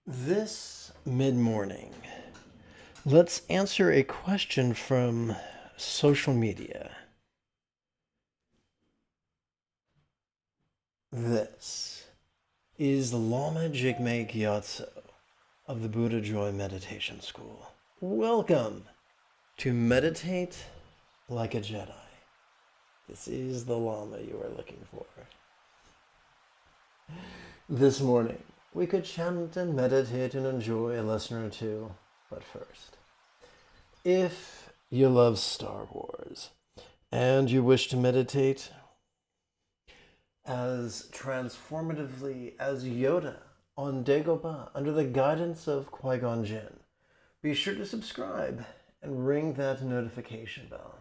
This mid-morning, let's answer a question from social media. This is the Lama Jigme Gyatso of the Buddha Joy Meditation School. Welcome to Meditate Like a Jedi. This is the Lama you are looking for. This morning, we could chant and meditate and enjoy a lesson or two, but first, if you love Star Wars and you wish to meditate as transformatively as Yoda on Dagobah under the guidance of Qui-Gon Jinn, be sure to subscribe and ring that notification bell.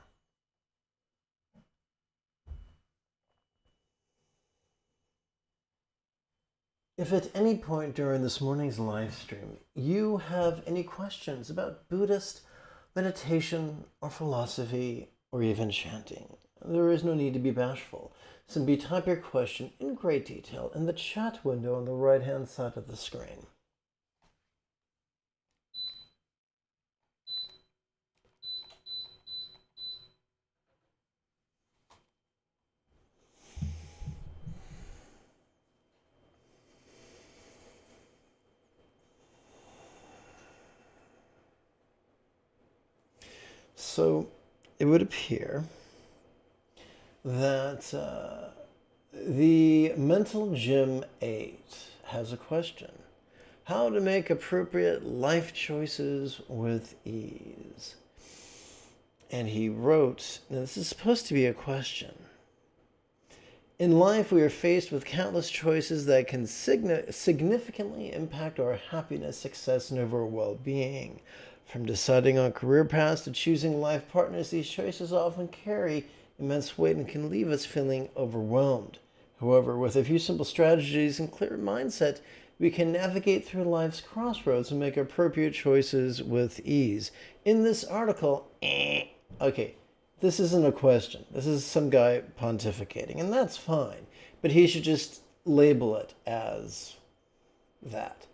If at any point during this morning's live stream you have any questions about Buddhist meditation or philosophy or even chanting, there is no need to be bashful. Simply type your question in great detail in the chat window on the right-hand side of the screen. So it would appear that the Mental Gym 8 has a question. How to make appropriate life choices with ease. And he wrote, now this is supposed to be a question. In life, we are faced with countless choices that can significantly impact our happiness, success, and overall well-being. From deciding on career paths to choosing life partners, these choices often carry immense weight and can leave us feeling overwhelmed. However, with a few simple strategies and clear mindset, we can navigate through life's crossroads and make appropriate choices with ease. In this article, okay, this isn't a question. This is some guy pontificating, and that's fine. But he should just label it as that.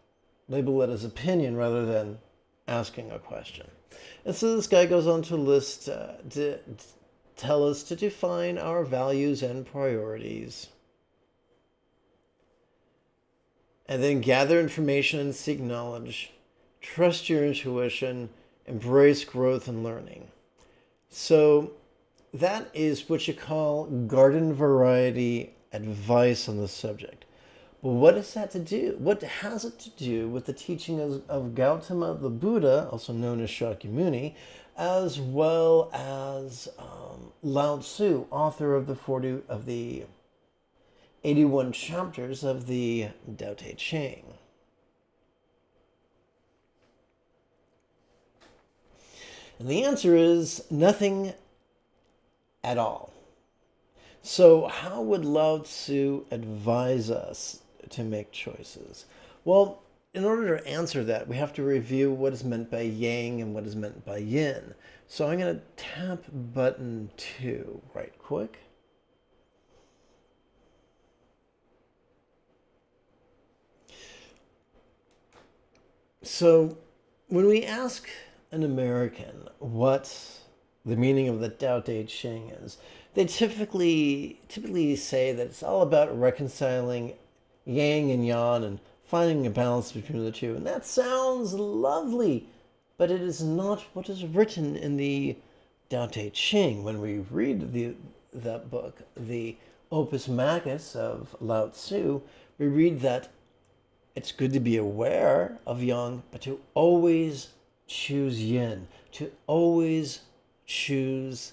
Label it as opinion rather than asking a question. And so this guy goes on to list, to tell us to define our values and priorities. And then gather information and seek knowledge. Trust your intuition. Embrace growth and learning. So that is what you call garden variety advice on the subject. But what is that to do? What has it to do with the teaching of Gautama the Buddha, also known as Shakyamuni, as well as Lao Tzu, author of the 81 chapters of the Tao Te Ching? And the answer is nothing at all. So how would Lao Tzu advise us to make choices? Well, in order to answer that, we have to review what is meant by yang and what is meant by yin. So I'm going to tap button 2 right quick. So when we ask an American what the meaning of the Tao Te Ching is, they typically say that it's all about reconciling yang and yang and finding a balance between the two. And that sounds lovely, but it is not what is written in the Tao Te Ching. When we read that book, the Opus Magus of Lao Tzu, we read that it's good to be aware of yang, but to always choose yin, to always choose,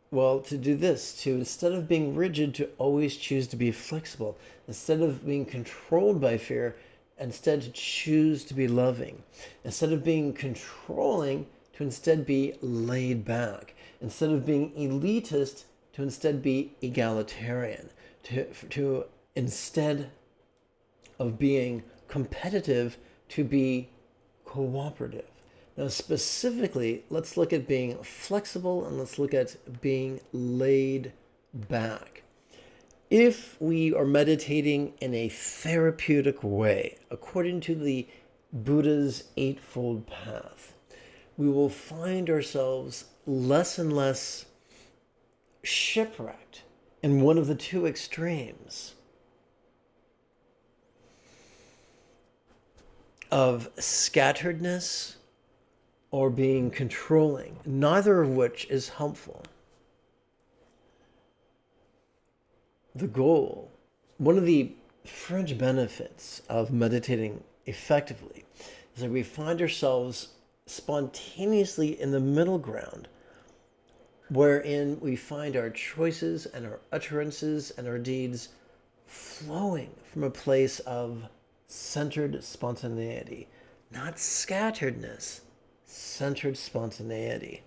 well, to do this, to instead of being rigid, to always choose to be flexible. Instead of being controlled by fear, instead to choose to be loving. Instead of being controlling, to instead be laid back. Instead of being elitist, to instead be egalitarian. To instead of being competitive, to be cooperative. Now, specifically, let's look at being flexible and let's look at being laid back. If we are meditating in a therapeutic way, according to the Buddha's Eightfold Path, we will find ourselves less and less shipwrecked in one of the two extremes of scatteredness or being controlling, neither of which is helpful. The goal, one of the fringe benefits of meditating effectively, is that we find ourselves spontaneously in the middle ground, wherein we find our choices and our utterances and our deeds flowing from a place of centered spontaneity, not scatteredness, centered spontaneity.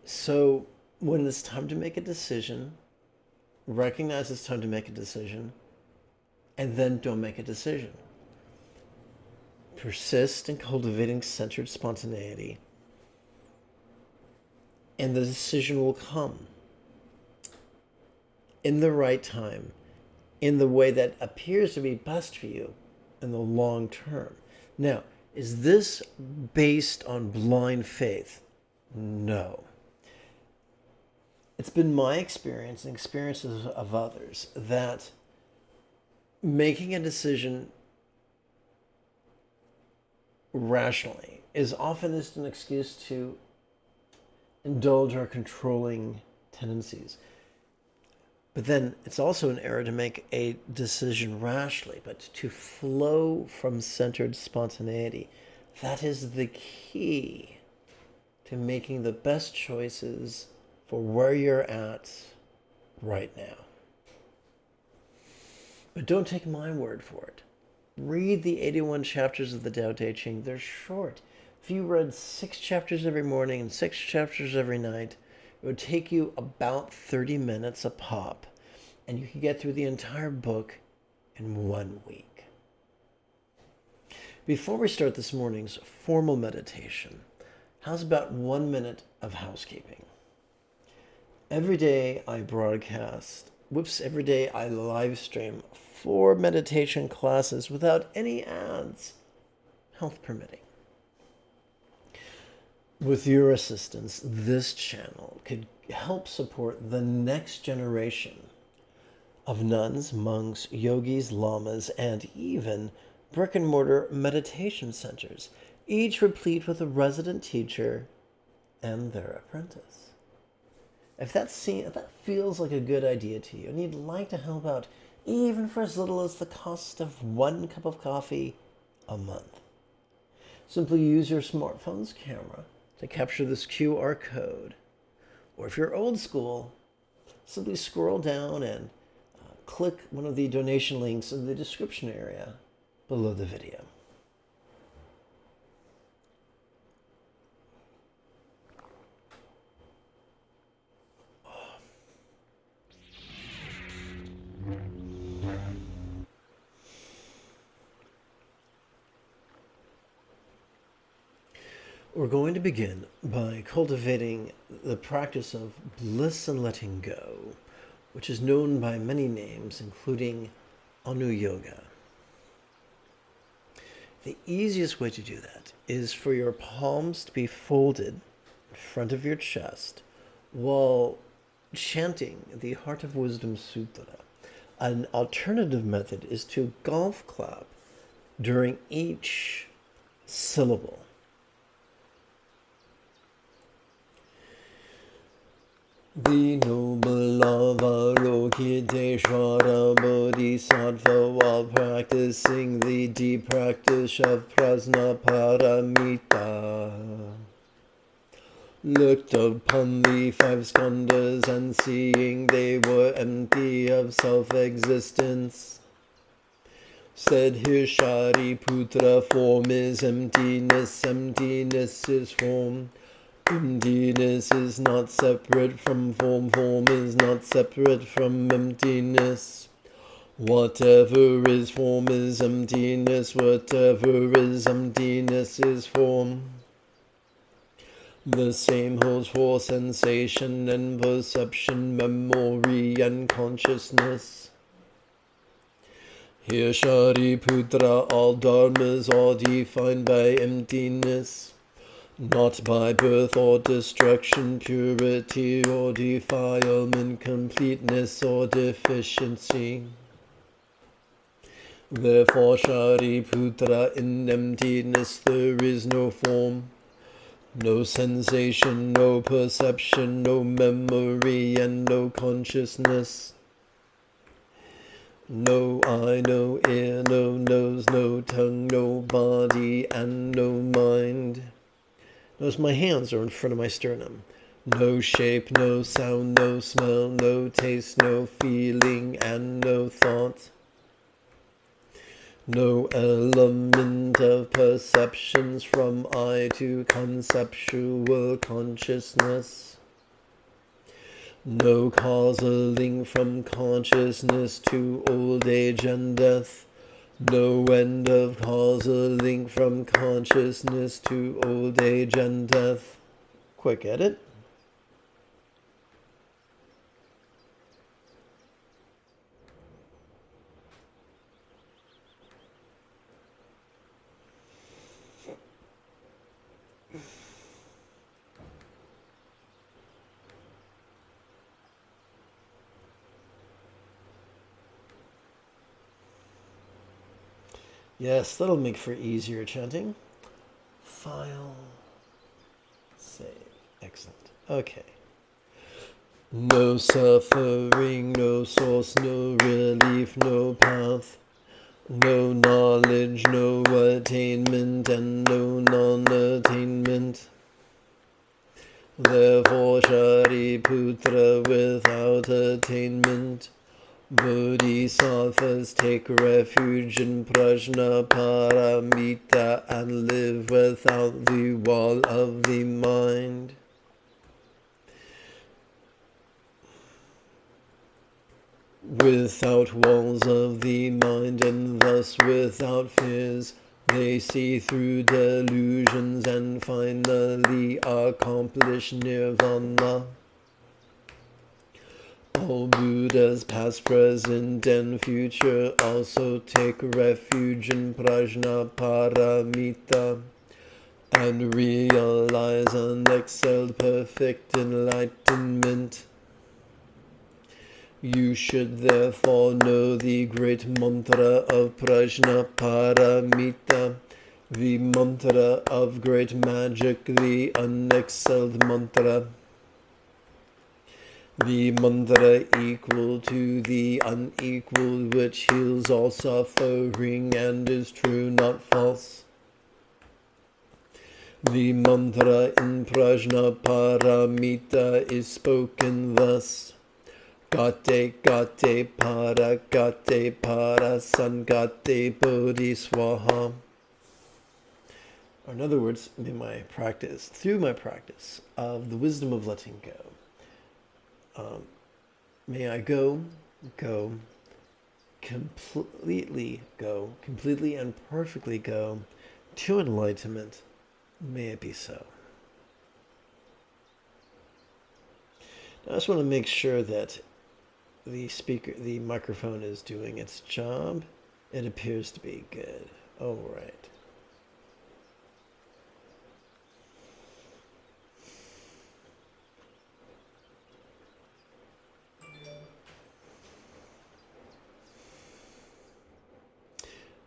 So when it's time to make a decision, recognize it's time to make a decision, and then don't make a decision. Persist in cultivating centered spontaneity, and the decision will come in the right time, in the way that appears to be best for you in the long term. Now, is this based on blind faith? No. It's been my experience and experiences of others that making a decision rationally is often just an excuse to indulge our controlling tendencies. But then it's also an error to make a decision rashly, but to flow from centered spontaneity. That is the key to making the best choices for where you're at right now. But don't take my word for it. Read the 81 chapters of the Tao Te Ching. They're short. If you read 6 chapters every morning and 6 chapters every night, it would take you about 30 minutes a pop, and you could get through the entire book in 1 week. Before we start this morning's formal meditation, how's about 1 minute of housekeeping? Every day I every day I live stream 4 meditation classes without any ads, health permitting. With your assistance, this channel could help support the next generation of nuns, monks, yogis, lamas, and even brick-and-mortar meditation centers, each replete with a resident teacher and their apprentice. If that feels like a good idea to you, and you'd like to help out, even for as little as the cost of 1 cup of coffee a month, simply use your smartphone's camera to capture this QR code. Or if you're old school, simply scroll down and click one of the donation links in the description area below the video. We're going to begin by cultivating the practice of bliss and letting go, which is known by many names, including Anu Yoga. The easiest way to do that is for your palms to be folded in front of your chest while chanting the Heart of Wisdom Sutra. An alternative method is to golf clap during each syllable. The noble Avalokiteshvara Bodhisattva, while practicing the deep practice of Prajnaparamita, looked upon the 5 skandhas, and seeing they were empty of self-existence, said, "Here Shariputra, form is emptiness, emptiness is form. Emptiness is not separate from form, form is not separate from emptiness. Whatever is form is emptiness, whatever is emptiness is form. The same holds for sensation and perception, memory and consciousness. Here Shariputra, all dharmas are defined by emptiness, not by birth or destruction, purity or defilement, completeness or deficiency. Therefore, Shariputra, in emptiness there is no form, no sensation, no perception, no memory, and no consciousness. No eye, no ear, no nose, no tongue, no body, and no mind. Notice my hands are in front of my sternum. No shape, no sound, no smell, no taste, no feeling, and no thought. No element of perceptions from eye to conceptual consciousness. No causal link from consciousness to old age and death. No end of causal link from consciousness to old age and death. Quick edit. Yes, that'll make for easier chanting. File. Save. Excellent. Okay. No suffering, no source, no relief, no path. No knowledge, no attainment, and no non-attainment. Therefore, Shariputra, without attainment, Bodhisattvas take refuge in Prajna Paramita and live without the wall of the mind. Without walls of the mind, and thus without fears, they see through delusions and finally accomplish nirvana. All Buddhas, past, present, and future, also take refuge in Prajna Paramita and realize unexcelled perfect enlightenment. You should therefore know the great mantra of Prajna Paramita, the mantra of great magic, the unexcelled mantra. The mantra equal to the unequal, which heals all suffering and is true, not false. The mantra in Prajna Paramita is spoken thus. Gate gate para sangate bodhi swaha. Or in other words, through my practice of the wisdom of letting go, may I go completely and perfectly go to enlightenment. May it be so. Now, I just want to make sure that the microphone is doing its job. It appears to be good. All right.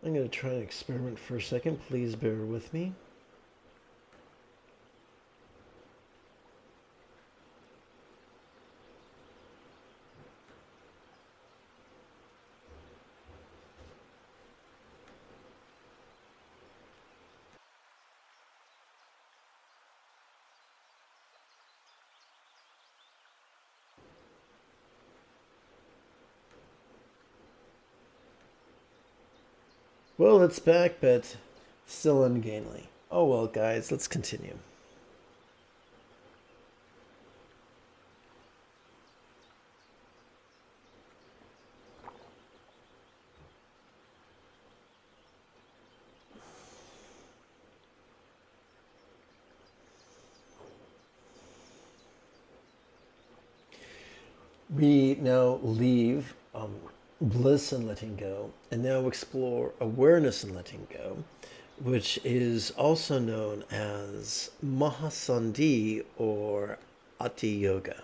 I'm going to try an experiment for a second. Please bear with me. Well, it's back, but still ungainly. Oh well, guys, let's continue. We now leave bliss and letting go, and now explore awareness and letting go, which is also known as Mahasandhi or Ati Yoga.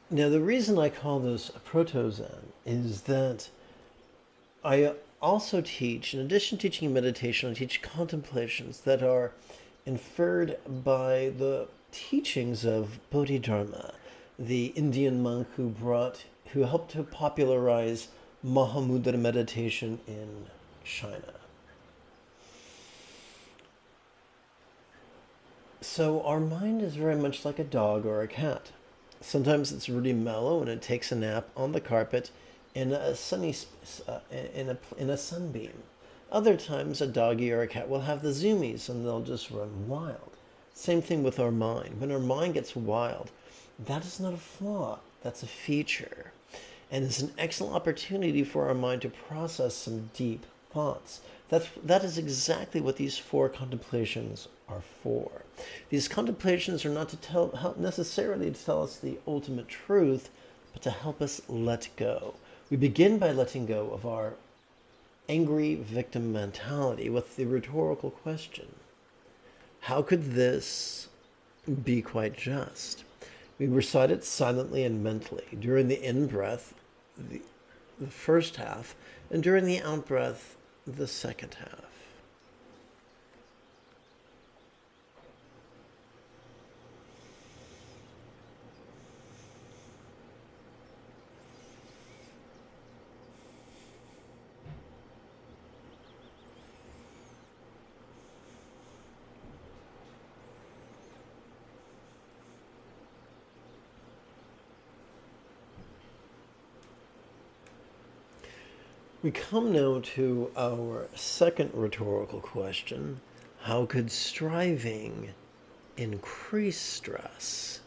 Now, the reason I call this Proto-Zen is that I also teach, in addition to teaching meditation, I teach contemplations that are inferred by the teachings of Bodhidharma, the Indian monk who helped to popularize Mahamudra meditation in China. So our mind is very much like a dog or a cat. Sometimes it's really mellow and it takes a nap on the carpet in a in a sunbeam. Other times a doggy or a cat will have the zoomies and they'll just run wild. Same thing with our mind. When our mind gets wild, that is not a flaw, that's a feature. And it's an excellent opportunity for our mind to process some deep thoughts. That is exactly what these 4 contemplations are for. These contemplations are not to help necessarily to tell us the ultimate truth, but to help us let go. We begin by letting go of our angry victim mentality with the rhetorical question, how could this be quite just? We recite it silently and mentally during the in-breath, the first half, and during the out-breath, the second half. We come now to our second rhetorical question. How could striving increase stress?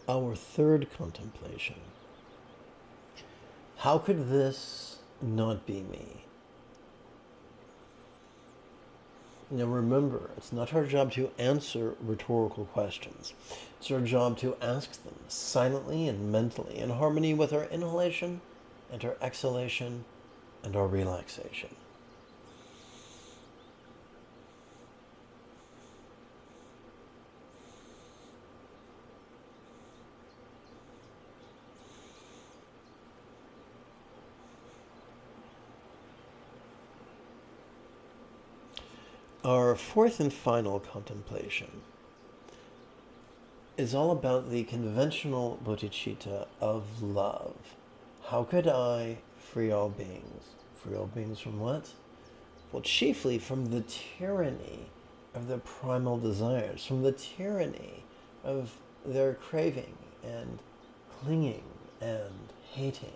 Our third contemplation. How could this not be me? Now remember, it's not our job to answer rhetorical questions. It's our job to ask them silently and mentally in harmony with our inhalation and our exhalation and our relaxation. Our fourth and final contemplation is all about the conventional bodhicitta of love. How could I free all beings? Free all beings from what? Well, chiefly from the tyranny of their primal desires, from the tyranny of their craving and clinging and hating.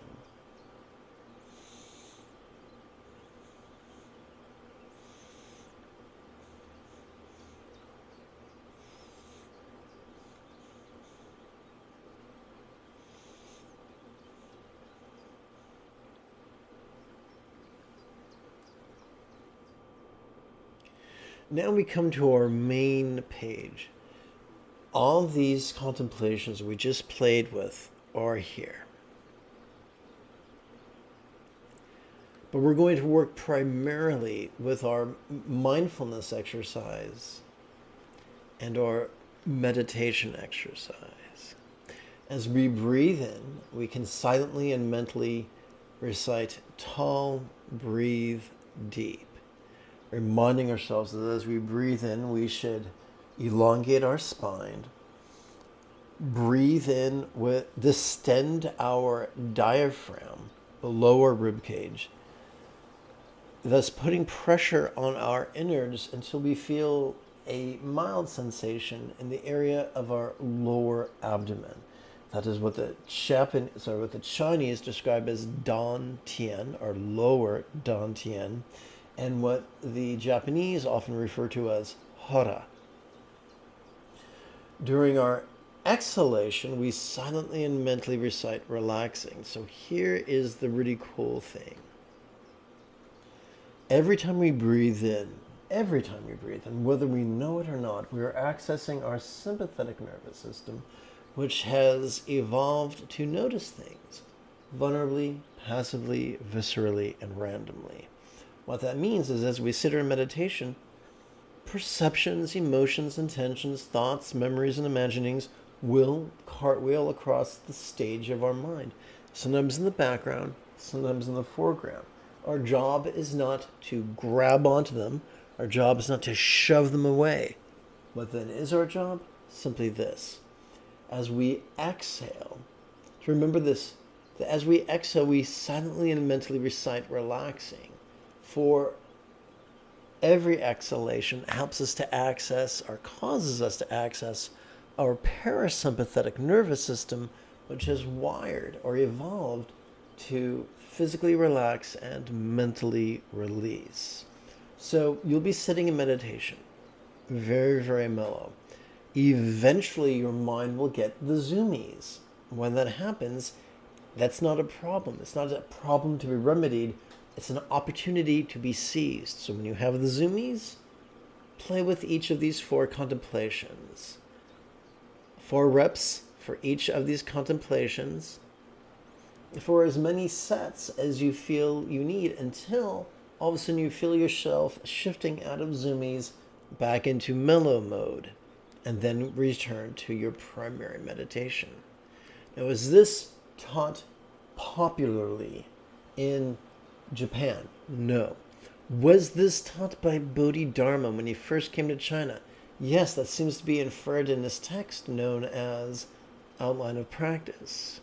Now we come to our main page. All these contemplations we just played with are here. But we're going to work primarily with our mindfulness exercise and our meditation exercise. As we breathe in, we can silently and mentally recite tall, breathe deep, reminding ourselves that as we breathe in, we should elongate our spine, breathe in with distend our diaphragm below our rib cage, thus putting pressure on our innards until we feel a mild sensation in the area of our lower abdomen. That is what the Chinese describe as Dan Tian, or lower Dan Tian, and what the Japanese often refer to as Hara. During our exhalation, we silently and mentally recite relaxing. So here is the really cool thing. Every time we breathe in, whether we know it or not, we are accessing our sympathetic nervous system, which has evolved to notice things vulnerably, passively, viscerally, and randomly. What that means is as we sit in meditation, perceptions, emotions, intentions, thoughts, memories, and imaginings will cartwheel across the stage of our mind, sometimes in the background, sometimes in the foreground. Our job is not to grab onto them. Our job is not to shove them away. What then is our job? Simply this. As we exhale, to remember this, that as we exhale, we silently and mentally recite relaxing. For every exhalation helps us to access, or causes us to access, our parasympathetic nervous system, which is wired or evolved to physically relax and mentally release. So you'll be sitting in meditation, very, very mellow. Eventually your mind will get the zoomies. When that happens, that's not a problem. It's not a problem to be remedied. It's an opportunity to be seized. So when you have the zoomies, play with each of these 4 contemplations. 4 reps for each of these contemplations, for as many sets as you feel you need, until all of a sudden you feel yourself shifting out of zoomies back into mellow mode, and then return to your primary meditation. Now, is this taught popularly in Japan? No. Was this taught by Bodhidharma when he first came to China? Yes, that seems to be inferred in this text known as Outline of Practice.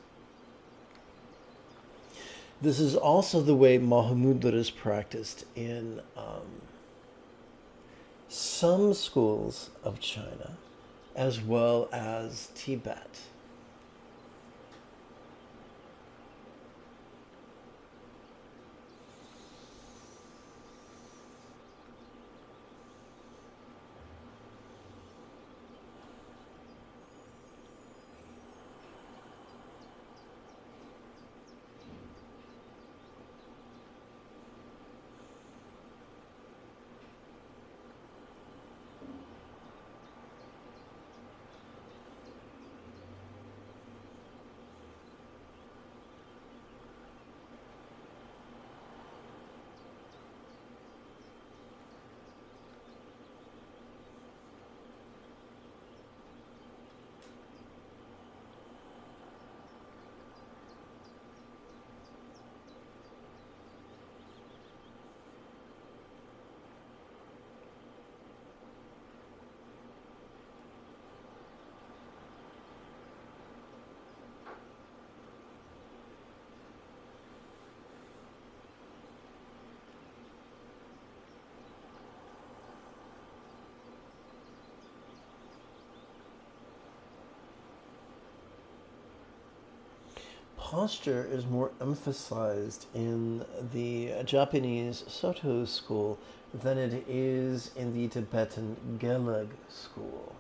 This is also the way Mahamudra is practiced in some schools of China, as well as Tibet. Posture is more emphasized in the Japanese Soto school than it is in the Tibetan Gelag school.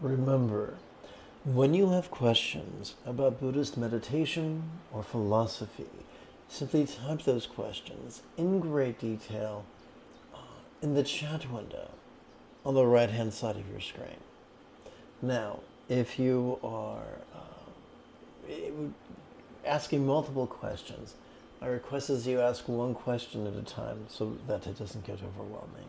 Remember, when you have questions about Buddhist meditation or philosophy, simply type those questions in great detail in the chat window on the right-hand side of your screen. Now, if you are asking multiple questions, my request is you ask one question at a time so that it doesn't get overwhelming.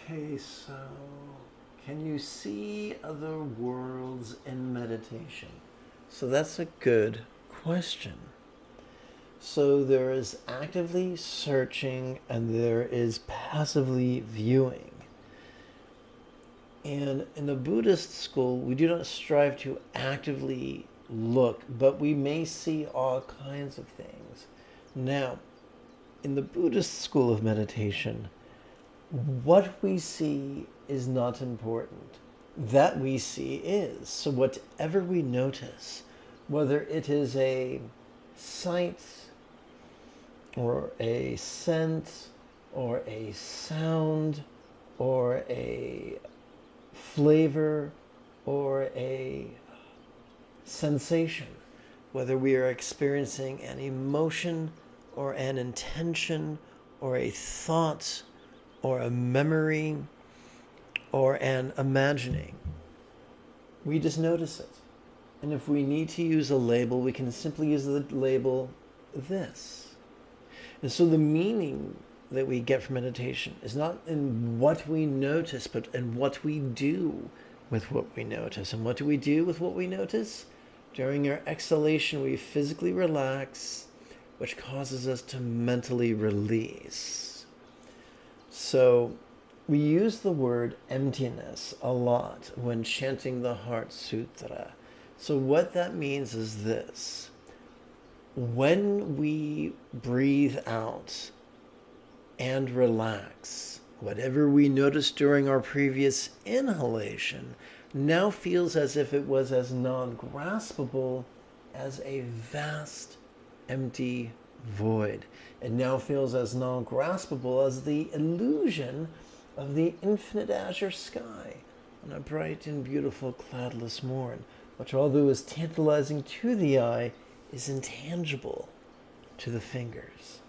Okay, so can you see other worlds in meditation? So that's a good question. So there is actively searching and there is passively viewing. And in the Buddhist school, we do not strive to actively look, but we may see all kinds of things. Now, in the Buddhist school of meditation, what we see is not important. That we see is. So whatever we notice, whether it is a sight or a scent or a sound or a flavor or a sensation, whether we are experiencing an emotion or an intention or a thought or a memory or an imagining, we just notice it. And if we need to use a label, we can simply use the label this. And so the meaning that we get from meditation is not in what we notice, but in what we do with what we notice. And what do we do with what we notice? During our exhalation, we physically relax, which causes us to mentally release. So we use the word emptiness a lot when chanting the Heart Sutra. So what that means is this. When we breathe out and relax, whatever we noticed during our previous inhalation now feels as if it was as non-graspable as a vast empty void. It now feels as non-graspable as the illusion of the infinite azure sky on a bright and beautiful cloudless morn, which, although is tantalizing to the eye, is intangible to the fingers.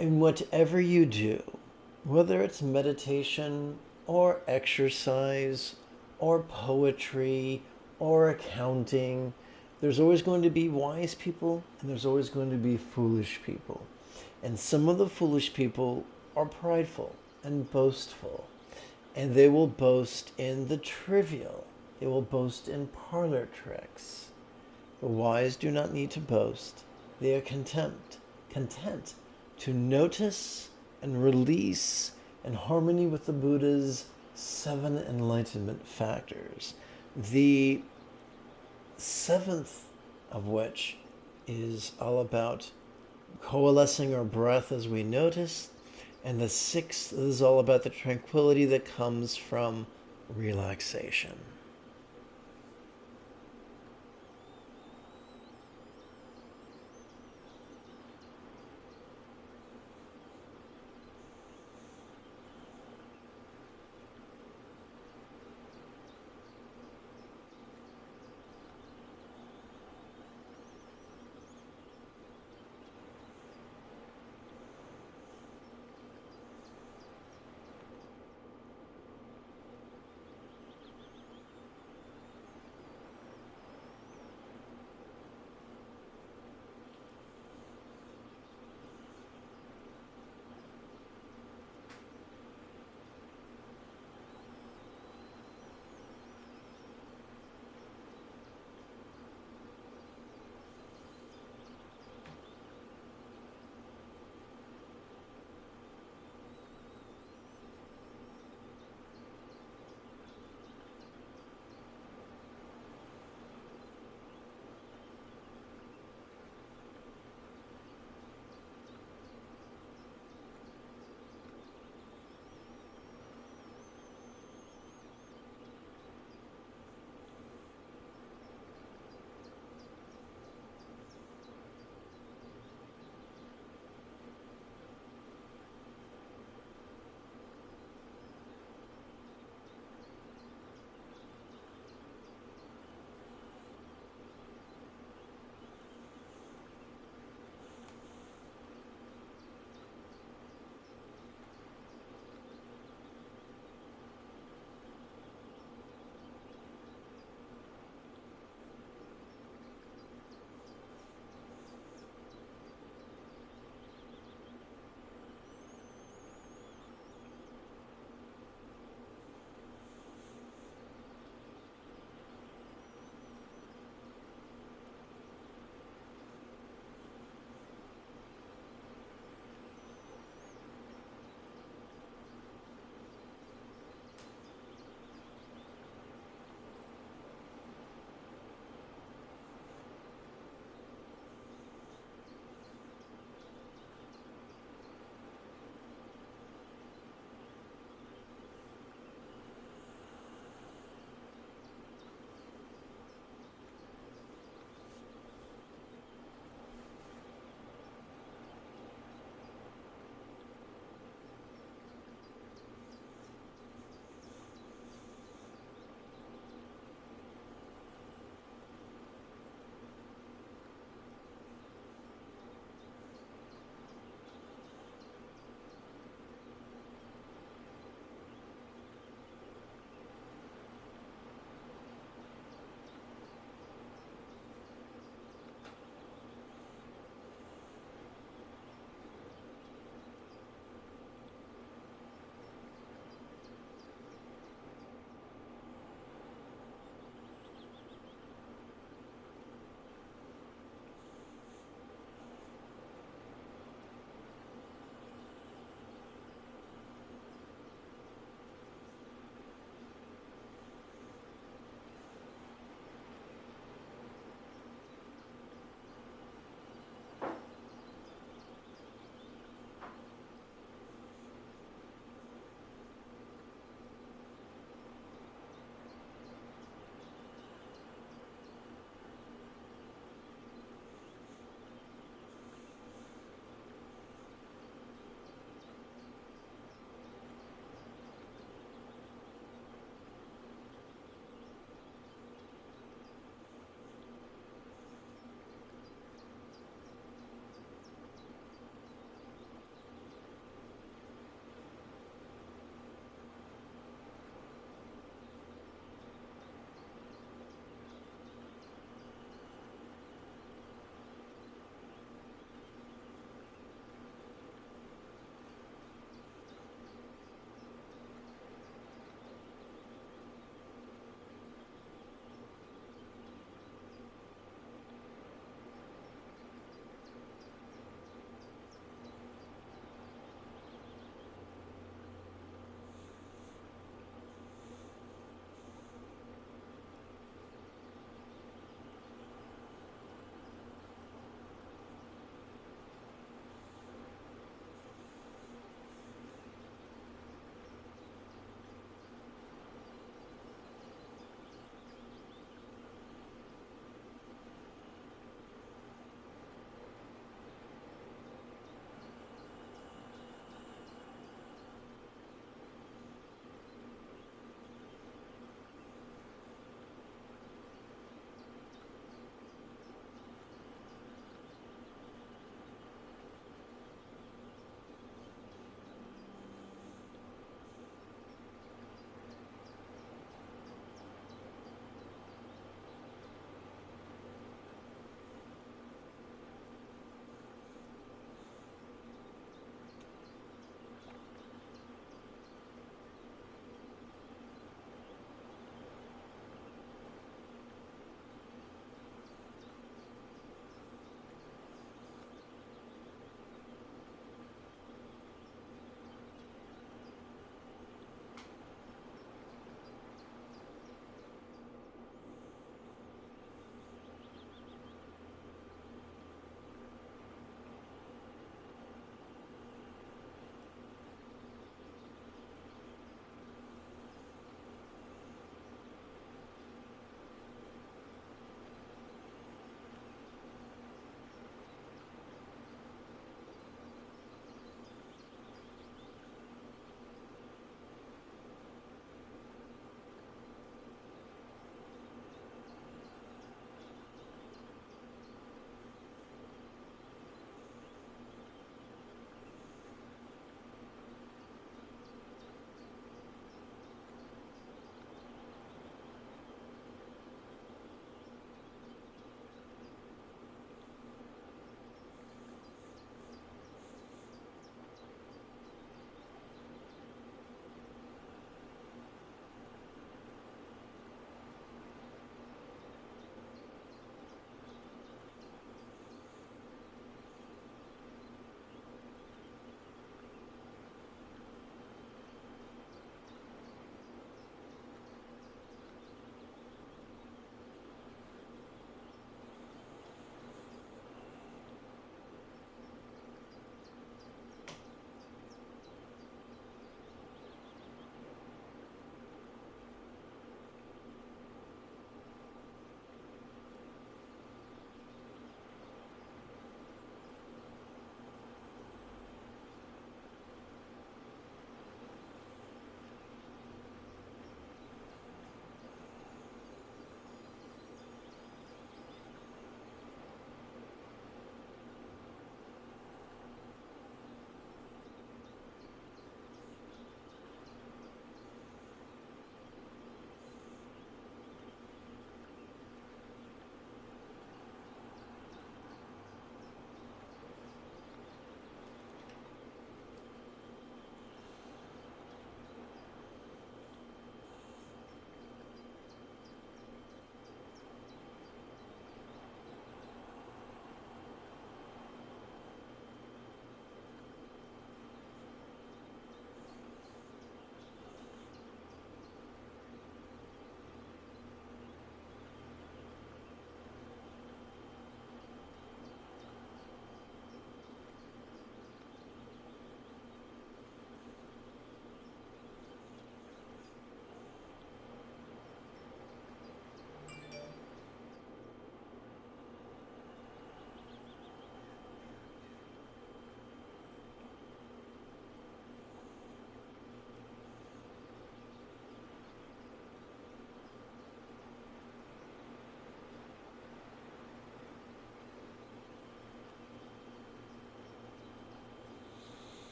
And whatever you do, whether it's meditation or exercise or poetry or accounting, there's always going to be wise people and there's always going to be foolish people. And some of the foolish people are prideful and boastful. And they will boast in the trivial. They will boast in parlor tricks. The wise do not need to boast. They are content to notice and release in harmony with the Buddha's 7 enlightenment factors. The 7th of which is all about coalescing our breath as we notice, and the 6th is all about the tranquility that comes from relaxation.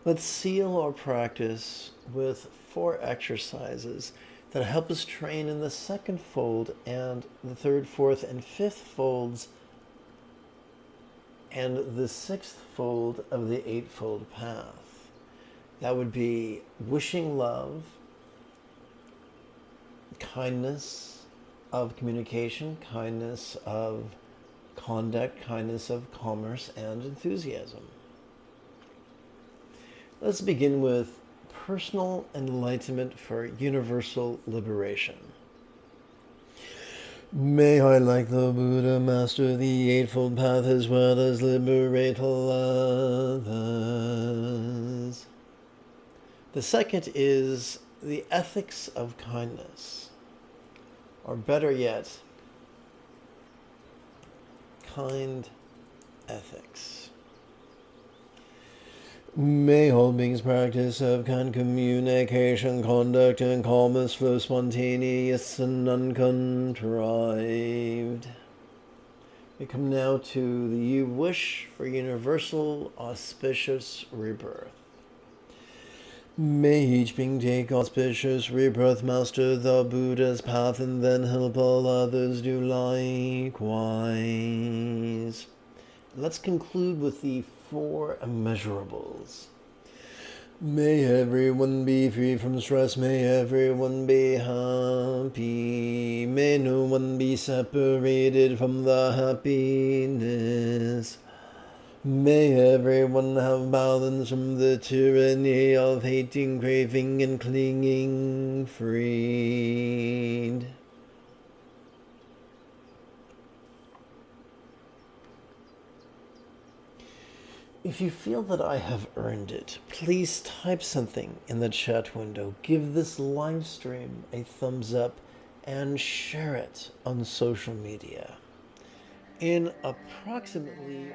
Let's seal our practice with 4 exercises that help us train in the second fold and the third, fourth, and fifth folds and the 6th fold of the Eightfold Path. That would be wishing love, kindness of communication, kindness of conduct, kindness of commerce, and enthusiasm. Let's begin with personal enlightenment for universal liberation. May I, like the Buddha, master the Eightfold Path as well as liberate others. The second is the ethics of kindness, or better yet, kind ethics. May all beings practice of kind communication, conduct, and calmness flow spontaneous and uncontrived. We come now to the wish for universal auspicious rebirth. May each being take auspicious rebirth, master the Buddha's path, and then help all others do likewise. Let's conclude with the 4 immeasurables. May everyone be free from stress. May everyone be happy. May no one be separated from the happiness. May everyone have balance from the tyranny of hating, craving, and clinging, freed. If you feel that I have earned it, please type something in the chat window, give this live stream a thumbs up, and share it on social media. In approximately...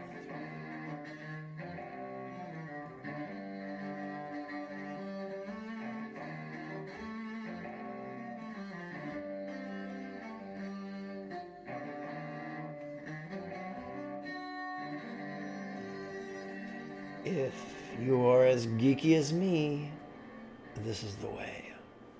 If you are as geeky as me, this is the way.